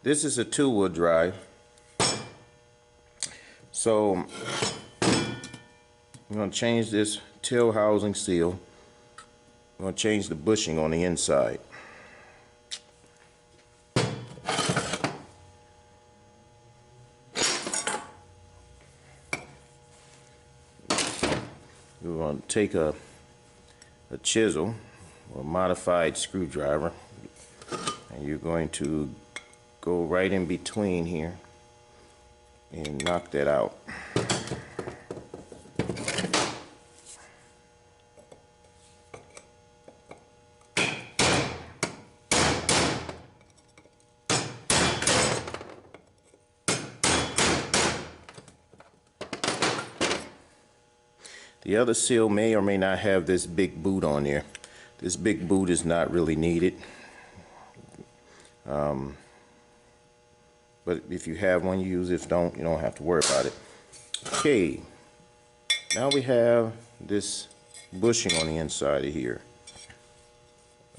This is a two-wheel drive. So I'm going to change this tail housing seal. I'm going to change the bushing on the inside. We're going to take a chisel or a modified screwdriver, and you're going to go right in between here and knock that out. The other seal may or may not have this big boot on there. This big boot is not really needed. But if you have one, you use it. If don't, you don't have to worry about it. Okay, now we have this bushing on the inside of here.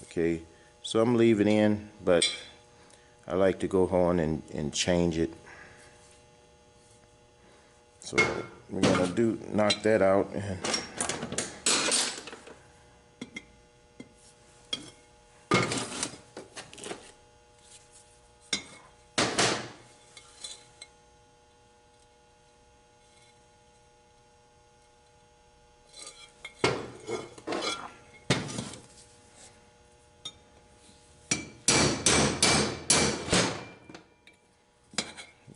Okay, some leave it in, but I like to go on and change it. So we're gonna knock that out. And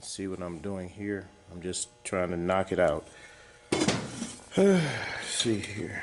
see what I'm doing here. I'm just trying to knock it out. Let's see here.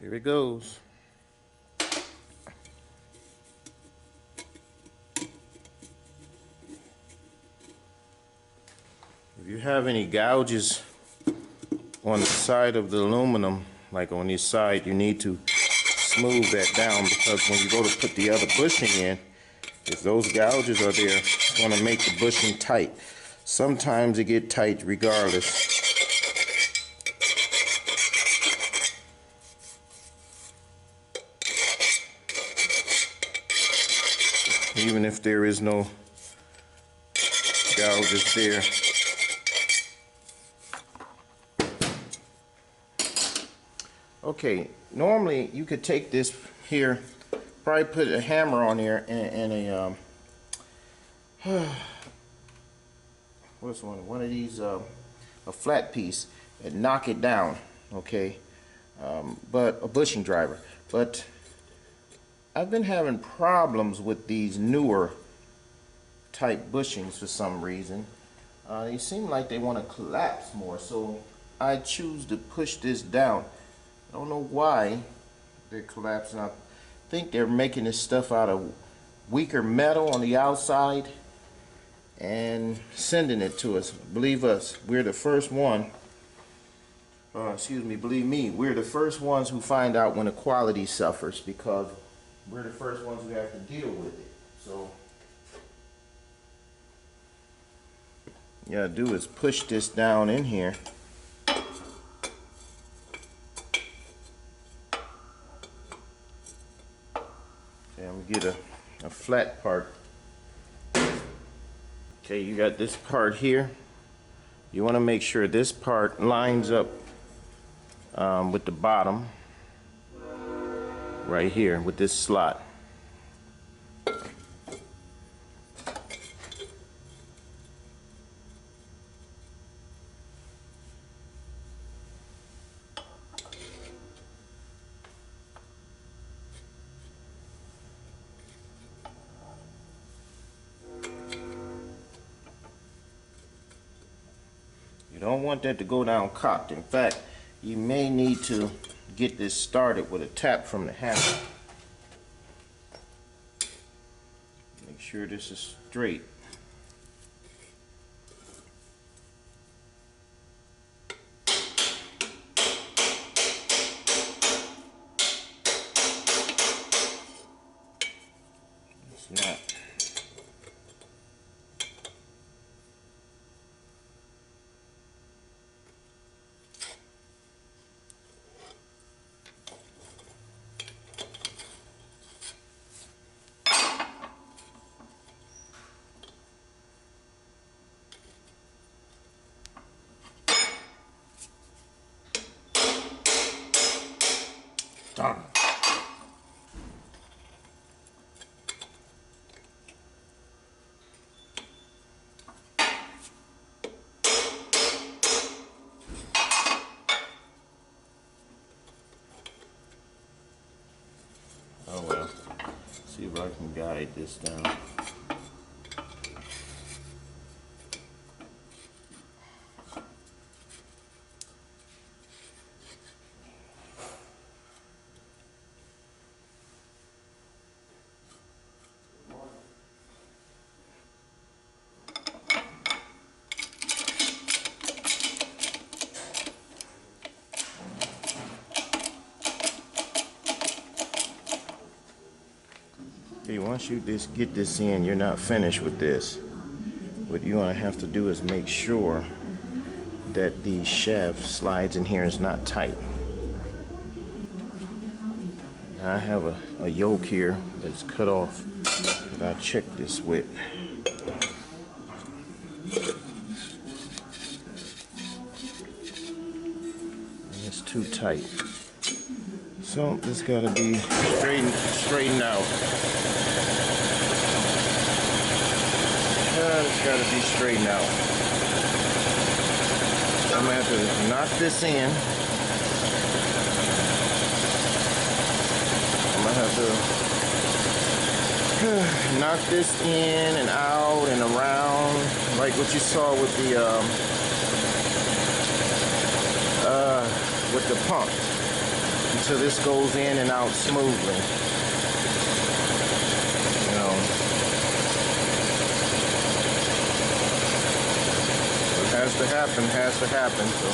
Here it goes. If you have any gouges on the side of the aluminum, like on this side, you need to smooth that down, because when you go to put the other bushing in, if those gouges are there, it's going to make the bushing tight. Sometimes it get tight regardless. Even if there is no gouges there. Okay, normally you could take this here, probably put a hammer on there and a what's one of these a flat piece, and knock it down. Okay, but a bushing driver. But I've been having problems with these newer type bushings for some reason. They seem like they want to collapse more, so I choose to push this down. I don't know why they're collapsing. I think they're making this stuff out of weaker metal on the outside and sending it to us. Believe us, we're the first one. Believe me, we're the first ones who find out when the quality suffers, because we're the first ones who have to deal with it. So you gotta do is push this down in here. Okay, I'm gonna get a flat part. Okay, you got this part here. You want to make sure this part lines up with the bottom right here with this slot. don't want that to go down cocked. In fact, you may need to get this started with a tap from the handle. Make sure this is straight. It's not. Darn. Oh well, see if I can guide this down. Okay, once you just get this in, you're not finished with this. What you're going to have to do is make sure that the shaft slides in here is not tight. Now I have a yoke here that's cut off that I checked this with. And it's too tight. So this got to be straightened out. It's got to be straightened out. I'm going to have to knock this in. I'm going to have to knock this in and out and around, like what you saw with the pump, until this goes in and out smoothly. You know. Has to happen, so.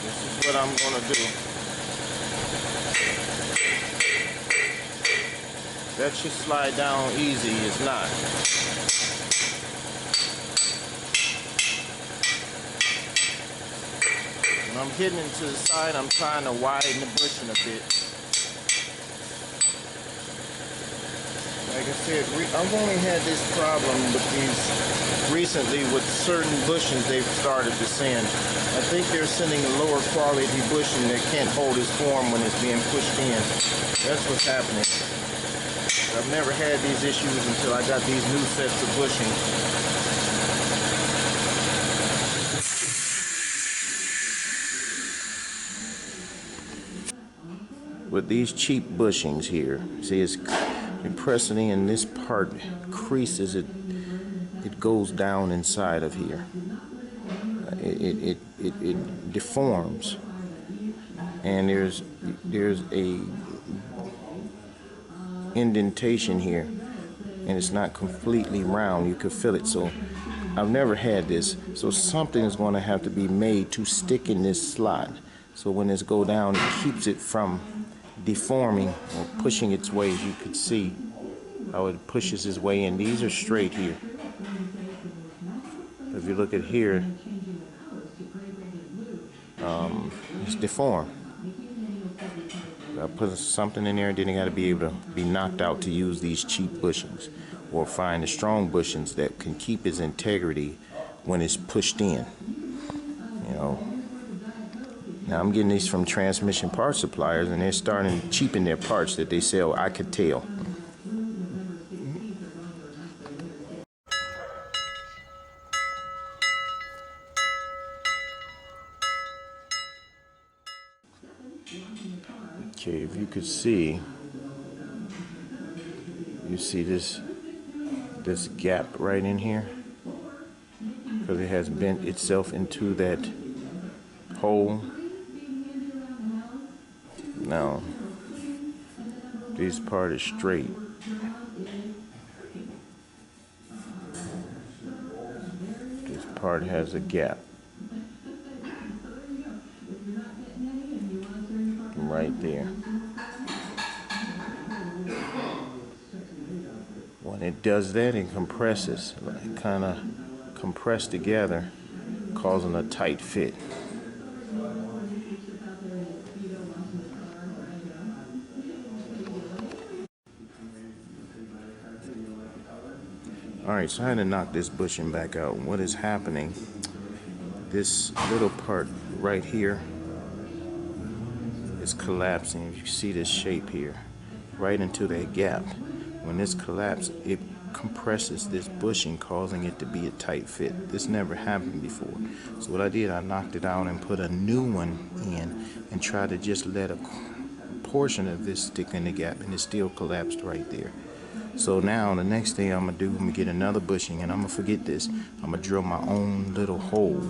This is what I'm gonna do. That should slide down easy. It's not. When I'm hitting it to the side, I'm trying to widen the bushing a bit. Like I said, I've only had this problem with these recently with certain bushings they've started to send. I think they're sending a lower quality bushing that can't hold its form when it's being pushed in. That's what's happening. I've never had these issues until I got these new sets of bushings. With these cheap bushings here, see, it's pressing in this part, creases it. It goes down inside of here. It deforms, and there's a indentation here, and it's not completely round. You could feel it. So I've never had this, so something is going to have to be made to stick in this slot, so when this go down, it keeps it from deforming or pushing its way. As you could see how it pushes its way in. These are straight here. If you look at here, it's deformed. I put something in there, then it got to be able to be knocked out to use these cheap bushings, or find the strong bushings that can keep its integrity when it's pushed in. You know. Now I'm getting these from transmission part suppliers, and they're starting to cheapen their parts that they sell. I could tell. Okay, if you could see, you see this gap right in here, because it has bent itself into that hole. Now this part is straight. This part has a gap right there. When it does that, it compresses, it kind of compress together, causing a tight fit. Alright, so I had to knock this bushing back out. What is happening, this little part right here is collapsing. You see this shape here, right into that gap. When this collapses, it compresses this bushing, causing it to be a tight fit. This never happened before. So what I did, I knocked it out and put a new one in and tried to just let a portion of this stick in the gap, and it still collapsed right there. So now the next thing I'm gonna do, I'm gonna get another bushing, and I'm gonna forget this. I'm gonna drill my own little hole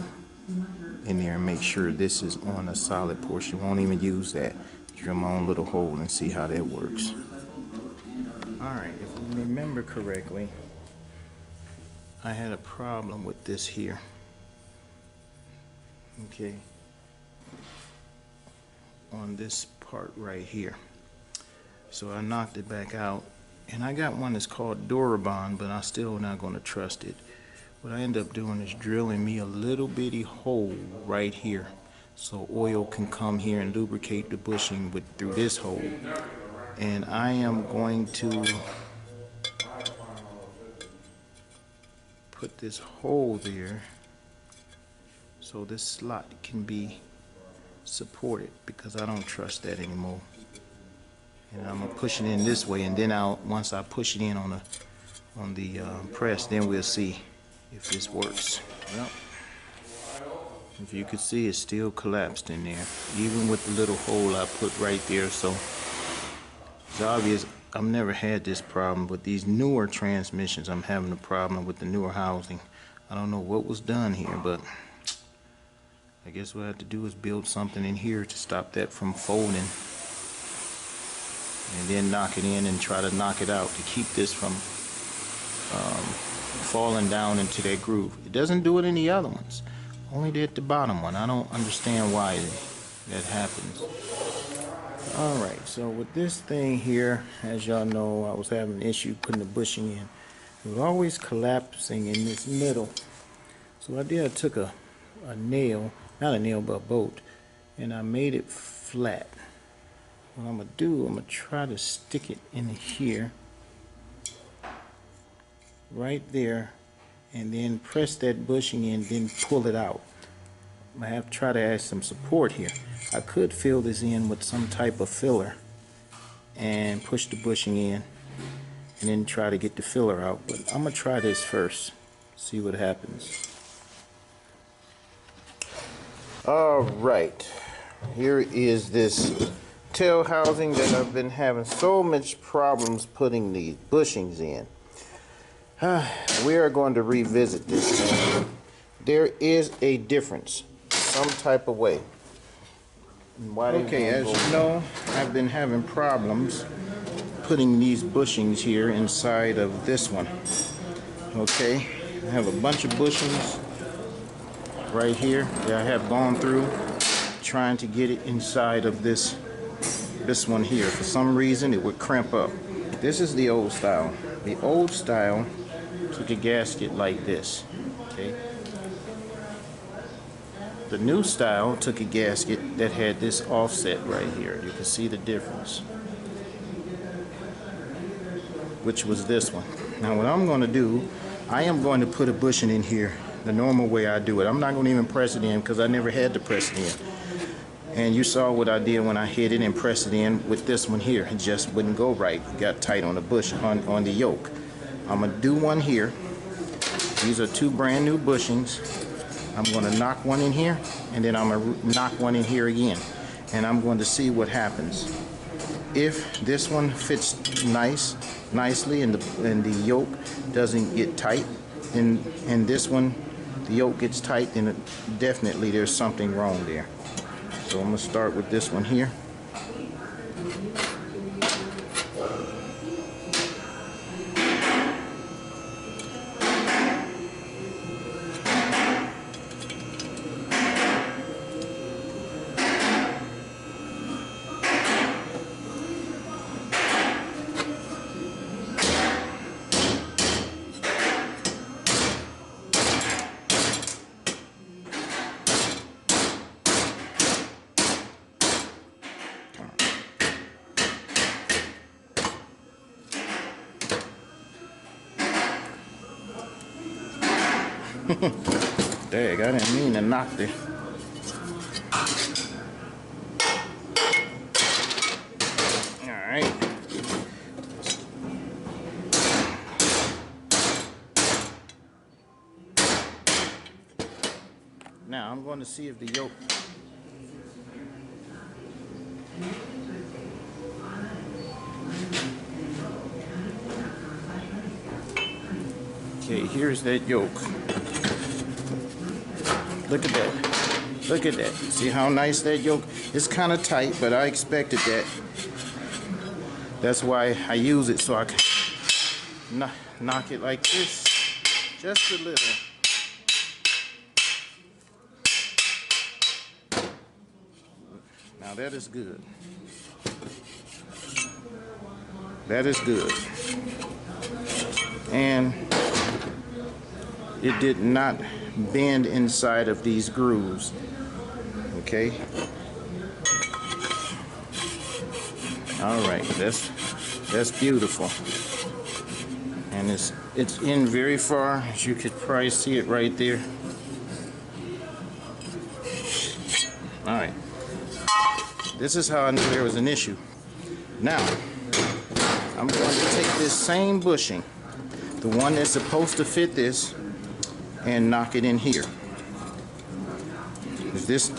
in there and make sure this is on a solid portion. Won't even use that. Drill my own little hole and see how that works. Alright, if you remember correctly, I had a problem with this here. Okay. On this part right here. So I knocked it back out. And I got one that's called Durabond, but I'm still not going to trust it. What I end up doing is drilling me a little bitty hole right here, so oil can come here and lubricate the bushing through this hole. And I am going to put this hole there so this slot can be supported, because I don't trust that anymore. And I'm gonna push it in this way, and then once I push it in on the press, then we'll see if this works. Well, if you could see, it's still collapsed in there, even with the little hole I put right there. So it's obvious I've never had this problem, but these newer transmissions, I'm having a problem with the newer housing. I don't know what was done here, but I guess what I have to do is build something in here to stop that from folding, and then knock it in and try to knock it out to keep this from falling down into that groove. It doesn't do it in the other ones, only did the bottom one. I don't understand why that happens. Alright, so with this thing here, as y'all know, I was having an issue putting the bushing in. It was always collapsing in this middle. So what I did, I took a nail, not a nail but a bolt, and I made it flat. What I'm going to do, I'm going to try to stick it in here, right there, and then press that bushing in, then pull it out. I have to try to add some support here. I could fill this in with some type of filler and push the bushing in and then try to get the filler out, but I'm going to try this first, see what happens. Alright, here is this tail housing that I've been having so much problems putting these bushings in. We are going to revisit this thing. There is a difference, some type of way. Okay, as you know, I've been having problems putting these bushings here inside of this one. Okay, I have a bunch of bushings right here that I have gone through trying to get it inside of this one here. For some reason it would cramp up. This is the old style. The old style took a gasket like this. Okay. The new style took a gasket that had this offset right here. You can see the difference, which was this one. Now what I'm going to do, I am going to put a bushing in here the normal way I do it. I'm not going to even press it in because I never had to press it in. And you saw what I did when I hit it and pressed it in with this one here. It just wouldn't go right. It got tight on the bush, on the yoke. I'm going to do one here. These are two brand new bushings. I'm going to knock one in here, and then I'm going to knock one in here again. And I'm going to see what happens. if this one fits nicely and the yoke doesn't get tight, and this one the yoke gets tight, then definitely there's something wrong there. So I'm going to start with this one here. Dang, I didn't mean to knock the... Alright. Now I'm going to see if the yoke... Okay, here's that yoke. Look at that. Look at that. See how nice that yoke? It's kind of tight, but I expected that. That's why I use it, so I can knock it like this. Just a little. Now that is good. That is good. And it did not bend inside of these grooves. Okay. All right, that's beautiful, and it's in very far, as you could probably see it right there. All right, this is how I knew there was an issue. Now I'm going to take this same bushing, the one that's supposed to fit this, and knock it in here. Is this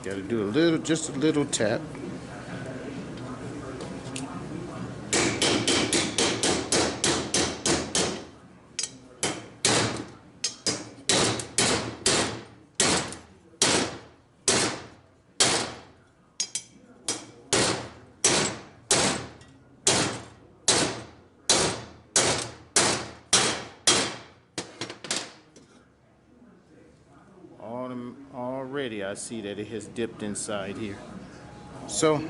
gotta do a little, just a little tap. Already I see that it has dipped inside here. So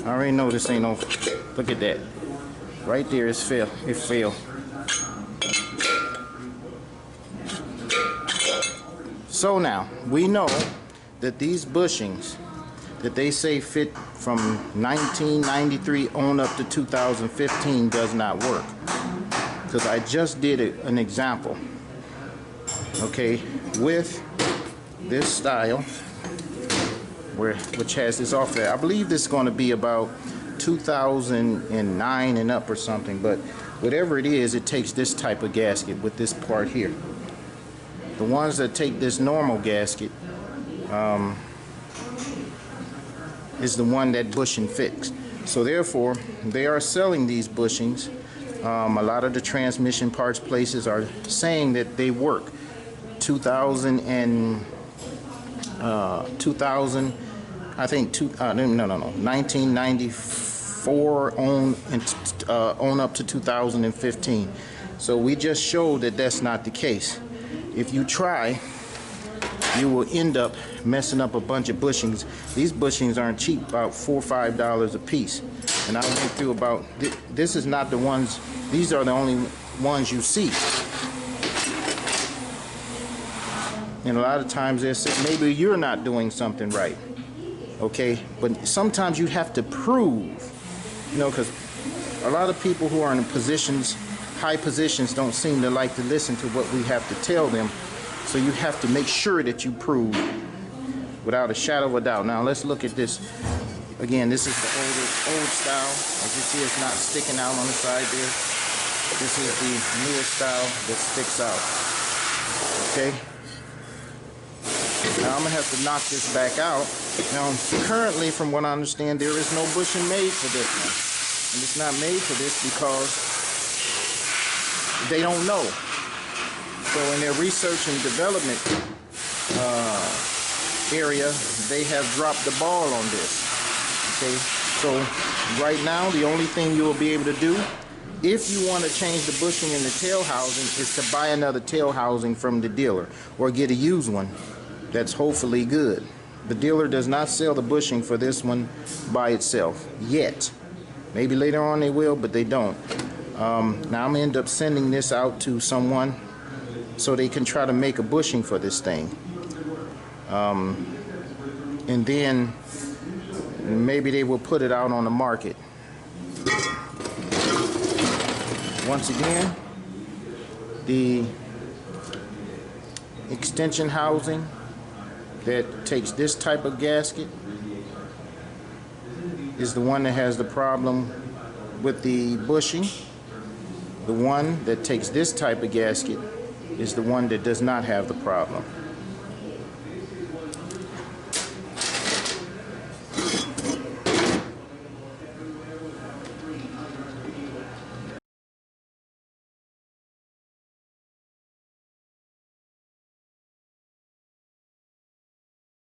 I already know this ain't no, look at that. Right there it failed. So now we know that these bushings that they say fit from 1993 on up to 2015 does not work. Because I just did an example, okay, with this style, which has this off there. I believe this is going to be about 2009 and up or something, but whatever it is, it takes this type of gasket with this part here. The ones that take this normal gasket is the one that bushing fixed. So therefore, they are selling these bushings. A lot of the transmission parts places are saying that they work. 2000, I think 1994 on up to 2015. So we just showed that that's not the case. If you try, you will end up messing up a bunch of bushings. These bushings aren't cheap, about $4 or $5 a piece. And I went through about, this is not the ones, these are the only ones you see. And a lot of times they say, maybe you're not doing something right, okay? But sometimes you have to prove, you know, because a lot of people who are in positions, high positions, don't seem to like to listen to what we have to tell them. So you have to make sure that you prove without a shadow of a doubt. Now let's look at this. Again, this is the old style. As you see, it's not sticking out on the side there. This is the newer style that sticks out. Okay. Now I'm gonna have to knock this back out. Now, currently, from what I understand, there is no bushing made for this one, and it's not made for this because they don't know. So in their research and development area, they have dropped the ball on this. Okay, so right now the only thing you will be able to do if you want to change the bushing in the tail housing is to buy another tail housing from the dealer or get a used one that's hopefully good. The dealer does not sell the bushing for this one by itself yet. Maybe later on they will, but they don't. Now I'm gonna end up sending this out to someone so they can try to make a bushing for this thing, and then maybe they will put it out on the market. Once again, the extension housing that takes this type of gasket is the one that has the problem with the bushing. The one that takes this type of gasket is the one that does not have the problem.